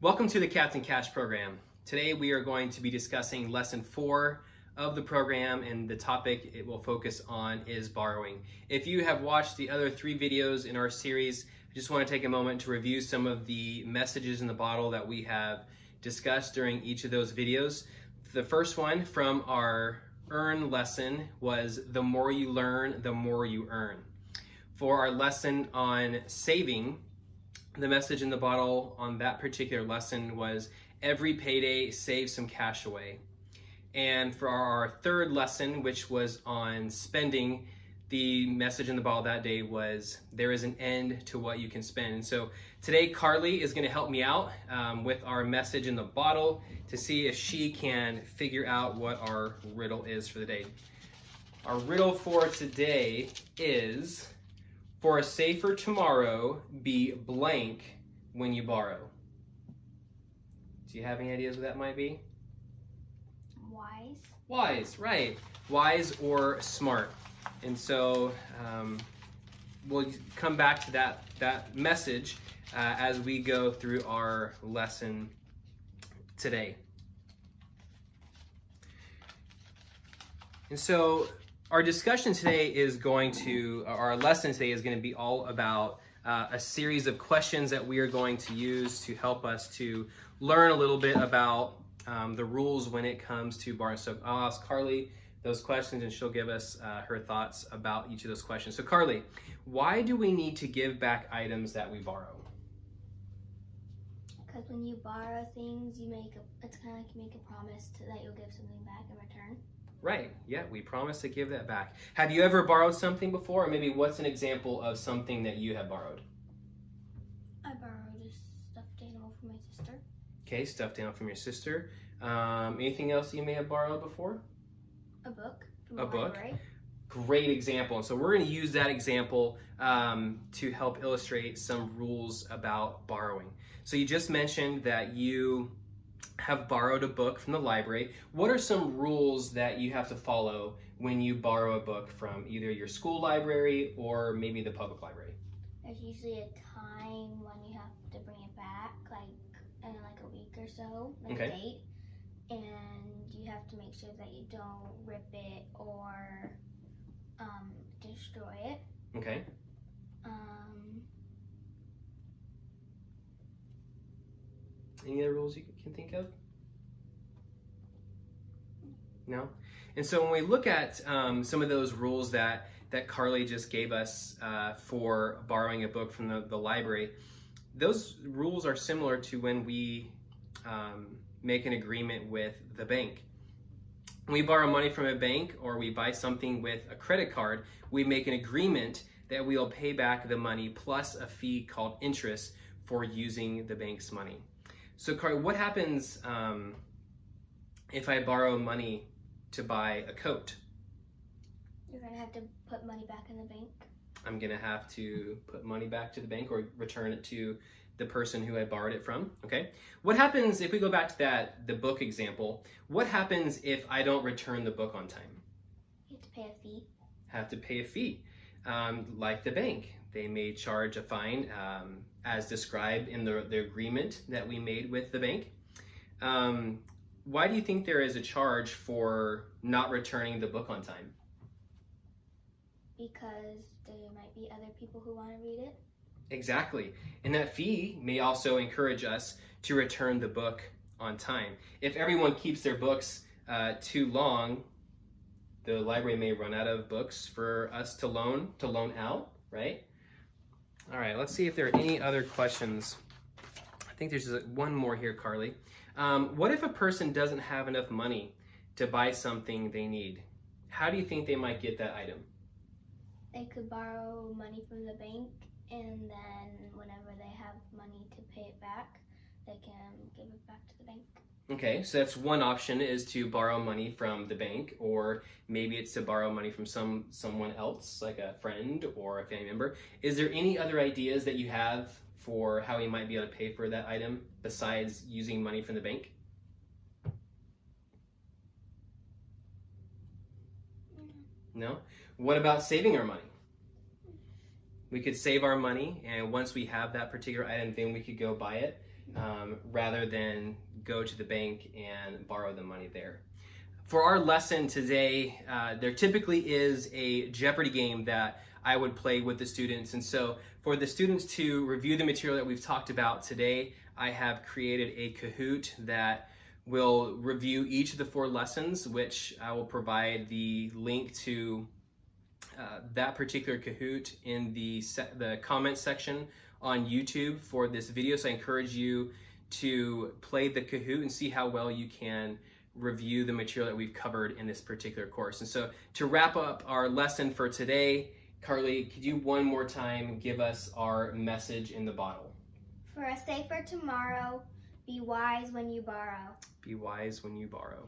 Welcome to the Captain Cash program. Today we are going to be discussing lesson 4 of the program, and the topic it will focus on is borrowing. If you have watched the other 3 videos in our series, I just want to take a moment to review some of the messages in the bottle that we have discussed during each of those videos. The first one from our earn lesson was the more you learn, the more you earn. For our lesson on saving, the message in the bottle on that particular lesson was every payday save some cash away. And for our third lesson, which was on spending, the message in the bottle that day was there is an end to what you can spend. And so today Carly is going to help me out with our message in the bottle to see if she can figure out what our riddle is for the day. Our riddle for today is, for a safer tomorrow, be blank when you borrow. Do you have any ideas what that might be? Wise. Wise, right. Wise or smart. And so we'll come back to that message as we go through our lesson today. And so our discussion today is our lesson today is going to be all about a series of questions that we are going to use to help us to learn a little bit about the rules when it comes to borrowing. So I'll ask Carly those questions and she'll give us her thoughts about each of those questions. So Carly, why do we need to give back items that we borrow? Because when you borrow things, it's kind of like you make a promise that you'll give something back in return. Right, yeah, we promise to give that back. Have you ever borrowed something before? Or maybe what's an example of something that you have borrowed? I borrowed a stuffed animal from my sister. Okay, stuffed animal from your sister. Anything else you may have borrowed before? A book from a the book. library. Great example. And so we're going to use that example to help illustrate some rules about borrowing. So you just mentioned that you have borrowed a book from the library. What are some rules that you have to follow when you borrow a book from either your school library or maybe the public library? There's usually a time when you have to bring it back, like in like a week or so, like Okay. a date. And you have to make sure that you don't rip it or destroy it. Okay. Any other rules you can think of? No? And so when we look at some of those rules that Carly just gave us for borrowing a book from the library, those rules are similar to when we make an agreement with the bank. When we borrow money from a bank or we buy something with a credit card, we make an agreement that we'll pay back the money plus a fee called interest for using the bank's money. So Carly, what happens if I borrow money to buy a coat? You're going to have to put money back in the bank. I'm going to have to put money back to the bank or return it to the person who I borrowed it from, okay? What happens if we go back to the book example? What happens if I don't return the book on time? You have to pay a fee. Have to pay a fee. Like the bank, they may charge a fine as described in the agreement that we made with the bank. Why do you think there is a charge for not returning the book on time? Because there might be other people who want to read it. Exactly. And that fee may also encourage us to return the book on time. If everyone keeps their books too long, the library may run out of books for us to loan out, right? All right, let's see if there are any other questions. I think there's one more here, Carly. What if a person doesn't have enough money to buy something they need? How do you think they might get that item? They could borrow money from the bank, and then whenever they have money to pay it back, they can give it back to the bank. Okay, so that's one option, is to borrow money from the bank, or maybe it's to borrow money from someone else, like a friend or a family member. Is there any other ideas that you have for how you might be able to pay for that item besides using money from the bank? No? What about saving our money? We could save our money, and once we have that particular item, then we could go buy it. rather than go to the bank and borrow the money there. For our lesson today, there typically is a Jeopardy game that I would play with the students. And so for the students to review the material that we've talked about today, I have created a Kahoot that will review each of the 4 lessons, which I will provide the link to that particular Kahoot in the comment section on YouTube for this video. So I encourage you to play the Kahoot and see how well you can review the material that we've covered in this particular course. And so to wrap up our lesson for today, Carly, could you one more time give us our message in the bottle? For a safer tomorrow, be wise when you borrow. Be wise when you borrow.